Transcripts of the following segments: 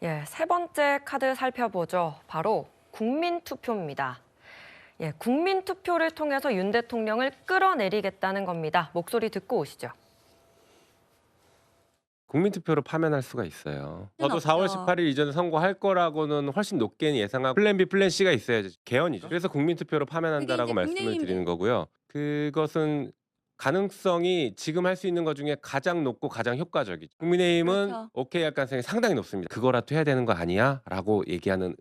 예, 세 번째 카드 살펴보죠. 바로 국민투표입니다. 예, 국민투표를 통해서 윤 대통령을 끌어내리겠다는 겁니다. 목소리 듣고 오시죠. 국민투표로 파면할 수가 있어요. 저도 없죠. 4월 18일 이전에 선거할 거라고는 훨씬 높게 예상하고 플랜 B, 플랜 C가 있어야지 개헌이죠. 그래서 국민투표로 파면한다라고 그게 이제 말씀을 국민의힘 드리는 거고요. 그것은 가능성이 지금 할 수 있는 것 중에 가장 높고 가장 효과적이죠. 국민의힘은 그렇죠. 오케이 할 가능성이 상당히 높습니다. 그거라도 해야 되는 거 아니야? 라고 얘기하는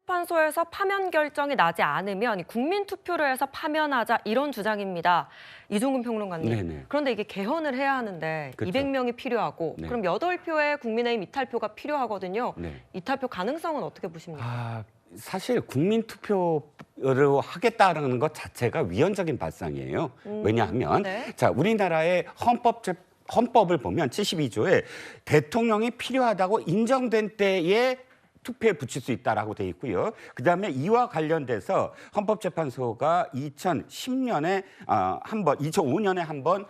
재판소에서 파면 결정이 나지 않으면 국민투표를 해서 파면하자 이런 주장입니다. 이종근 평론가님. 네네. 그런데 이게 개헌을 해야 하는데 그렇죠. 200명이 필요하고 네. 그럼 8표의 국민의힘 이탈표가 필요하거든요. 네. 이탈표 가능성은 어떻게 보십니까? 사실 국민투표를 하겠다라는 것 자체가 위헌적인 발상이에요. 왜냐하면 네. 자, 우리나라의 헌법을 보면 72조에 대통령이 필요하다고 인정된 때에 투표에 붙일 수 있다라고 돼 있고요. 그다음에 이와 관련돼서 헌법재판소가 2010년에 한 번, 2005년에 한 번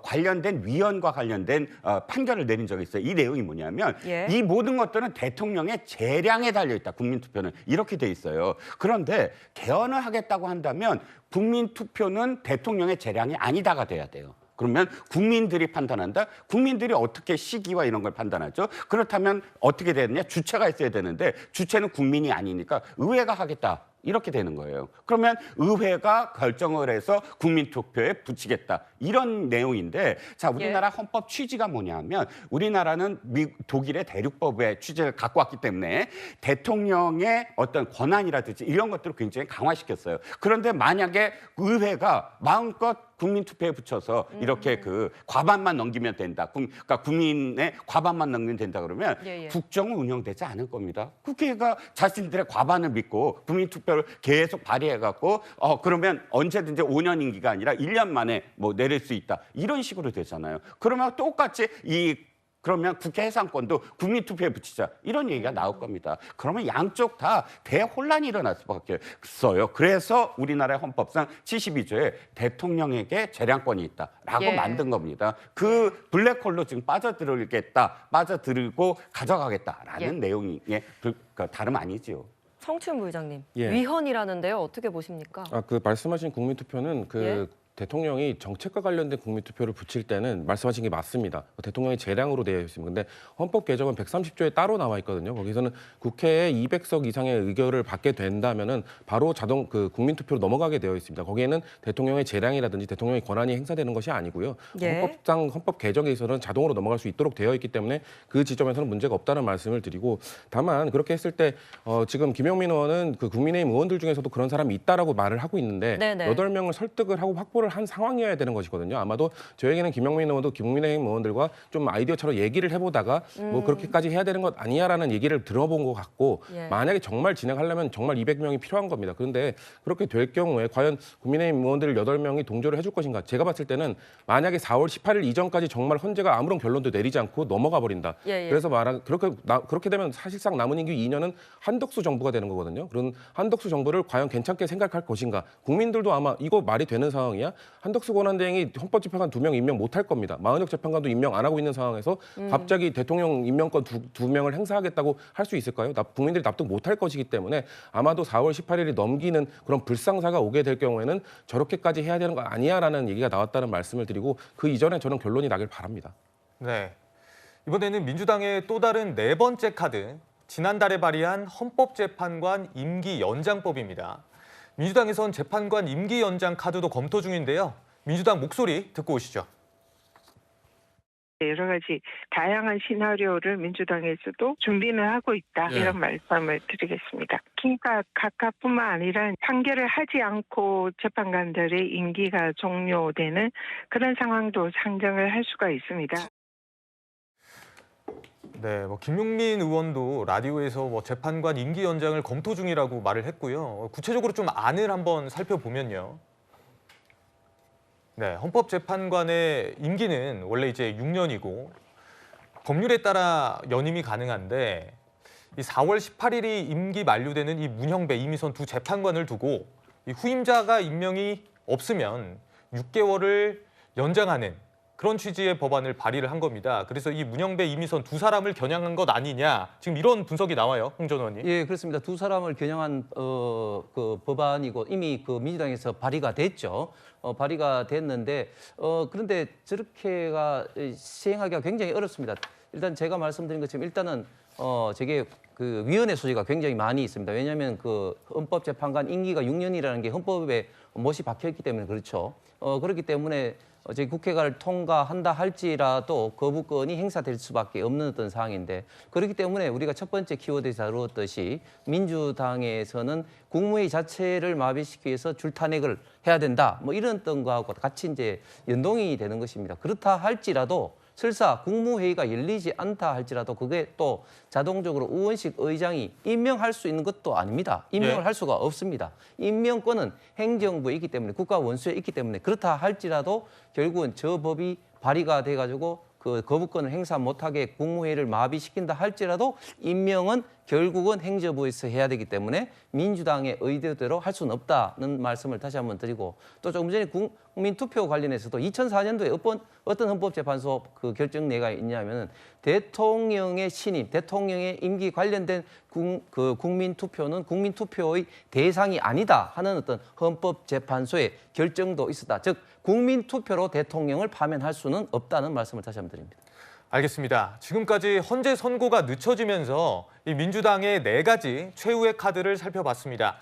관련된 위헌과 관련된 판결을 내린 적이 있어요. 이 내용이 뭐냐면 예. 이 모든 것들은 대통령의 재량에 달려 있다. 국민투표는 이렇게 돼 있어요. 그런데 개헌을 하겠다고 한다면 국민투표는 대통령의 재량이 아니다가 돼야 돼요. 그러면 국민들이 판단한다? 국민들이 어떻게 시기와 이런 걸 판단하죠? 그렇다면 어떻게 되느냐? 주체가 있어야 되는데 주체는 국민이 아니니까 의회가 하겠다. 이렇게 되는 거예요. 그러면 의회가 결정을 해서 국민투표에 붙이겠다. 이런 내용인데 자, 우리나라 헌법 취지가 뭐냐면 우리나라는 독일의 대륙법의 취지를 갖고 왔기 때문에 대통령의 어떤 권한이라든지 이런 것들을 굉장히 강화시켰어요. 그런데 만약에 의회가 마음껏 국민투표에 붙여서 이렇게 그 과반만 넘기면 된다. 그러니까 국민의 과반만 넘기면 된다 그러면 예. 국정은 운영되지 않을 겁니다. 국회가 자신들의 과반을 믿고 국민투표를 계속 발의해갖고 그러면 언제든지 5년 임기가 아니라 1년 만에 뭐 내릴 수 있다. 이런 식으로 되잖아요. 그러면 똑같이 그러면 국회 해상권도 국민투표에 붙이자 이런 얘기가 나올 겁니다. 그러면 양쪽 다 대혼란이 일어날 수밖에 없어요. 그래서 우리나라의 헌법상 72조에 대통령에게 재량권이 있다라고 만든 겁니다. 그 블랙홀로 지금 빠져들고 가져가겠다라는 내용이 다름 아니지요. 성춘 부의장님, 예. 위헌이라는데요. 어떻게 보십니까? 그 말씀하신 국민투표는 예? 대통령이 정책과 관련된 국민투표를 붙일 때는 말씀하신 게 맞습니다. 대통령의 재량으로 되어 있습니다. 근데 헌법 개정은 130조에 따로 나와 있거든요. 거기서는 국회에 200석 이상의 의결을 받게 된다면은 바로 자동 국민투표로 넘어가게 되어 있습니다. 거기에는 대통령의 재량이라든지 대통령의 권한이 행사되는 것이 아니고요. 예. 헌법상 헌법 개정에서는 자동으로 넘어갈 수 있도록 되어 있기 때문에 그 지점에서는 문제가 없다는 말씀을 드리고 다만 그렇게 했을 때 지금 김영민 의원은 그 국민의힘 의원들 중에서도 그런 사람이 있다라고 말을 하고 있는데 네네. 8명을 설득을 하고 확보를 한 상황이어야 되는 것이거든요. 아마도 저에게는 김영민 의원도 국민의힘 의원들과 좀 아이디어처럼 얘기를 해보다가 뭐 그렇게까지 해야 되는 것 아니야라는 얘기를 들어본 것 같고 예. 만약에 정말 진행하려면 정말 200명이 필요한 겁니다. 그런데 그렇게 될 경우에 과연 국민의힘 의원들 8명이 동조를 해줄 것인가? 제가 봤을 때는 만약에 4월 18일 이전까지 정말 헌재가 아무런 결론도 내리지 않고 넘어가 버린다. 예. 그래서 그렇게 되면 사실상 남은 임기 2년은 한덕수 정부가 되는 거거든요. 그런 한덕수 정부를 과연 괜찮게 생각할 것인가? 국민들도 아마 이거 말이 되는 상황이야? 한덕수 권한대행이 헌법재판관 2명 임명 못할 겁니다. 마은혁 재판관도 임명 안 하고 있는 상황에서 갑자기 대통령 임명권 두 명을 행사하겠다고 할 수 있을까요? 국민들이 납득 못할 것이기 때문에 아마도 4월 18일이 넘기는 그런 불상사가 오게 될 경우에는 저렇게까지 해야 되는 거 아니야라는 얘기가 나왔다는 말씀을 드리고 그 이전에 저는 결론이 나길 바랍니다. 네. 이번에는 민주당의 또 다른 네 번째 카드, 지난달에 발의한 헌법재판관 임기 연장법입니다. 민주당에선 재판관 임기 연장 카드도 검토 중인데요. 민주당 목소리 듣고 오시죠. 여러 가지 다양한 시나리오를 민주당에서도 준비는 하고 있다. 이런 말씀을 드리겠습니다. 그러니까 각각뿐만 아니라 판결을 하지 않고 재판관들의 임기가 종료되는 그런 상황도 상정을 할 수가 있습니다. 네, 김용민 의원도 라디오에서 재판관 임기 연장을 검토 중이라고 말을 했고요. 구체적으로 좀 안을 한번 살펴보면요. 네, 헌법재판관의 임기는 원래 이제 6년이고 법률에 따라 연임이 가능한데 이 4월 18일이 임기 만료되는 이 문형배, 이미선 두 재판관을 두고 이 후임자가 임명이 없으면 6개월을 연장하는 그런 취지의 법안을 발의를 한 겁니다. 그래서 이 문영배, 이미선 두 사람을 겨냥한 것 아니냐 지금 이런 분석이 나와요, 홍 전 의원님. 예, 그렇습니다. 두 사람을 겨냥한 그 법안이고 이미 그 민주당에서 발의가 됐죠. 발의가 됐는데 그런데 저렇게가 시행하기가 굉장히 어렵습니다. 일단 제가 말씀드린 것처럼 일단은 저게 그 위헌의 소지가 굉장히 많이 있습니다. 왜냐하면 그 헌법재판관 임기가 6년이라는 게 헌법에 못이 박혀 있기 때문에 그렇죠. 그렇기 때문에 저희 국회가 통과한다 할지라도 거부권이 행사될 수밖에 없는 어떤 상황인데 그렇기 때문에 우리가 첫 번째 키워드에서 다루었듯이 민주당에서는 국무회의 자체를 마비시키기 위해서 줄탄핵을 해야 된다. 뭐 이런 어떤 거하고 같이 이제 연동이 되는 것입니다. 그렇다 할지라도 설사 국무회의가 열리지 않다 할지라도 그게 또 자동적으로 우원식 의장이 임명할 수 있는 것도 아닙니다. 임명을 예. 할 수가 없습니다. 임명권은 행정부에 있기 때문에 국가 원수에 있기 때문에 그렇다 할지라도 결국은 저 법이 발의가 돼가지고 그 거부권을 행사 못하게 국무회의를 마비시킨다 할지라도 임명은 결국은 행정부에서 해야 되기 때문에 민주당의 의도대로 할 수는 없다는 말씀을 다시 한번 드리고 또 조금 전에 국민투표 관련해서도 2004년도에 어떤 헌법재판소 그 결정 내가 있냐면은 대통령의 신임, 대통령의 임기 관련된 국민투표는 국민투표의 대상이 아니다 하는 어떤 헌법재판소의 결정도 있었다. 즉 국민투표로 대통령을 파면할 수는 없다는 말씀을 다시 한번 드립니다. 알겠습니다. 지금까지 헌재 선고가 늦춰지면서 이 민주당의 4가지 최후의 카드를 살펴봤습니다.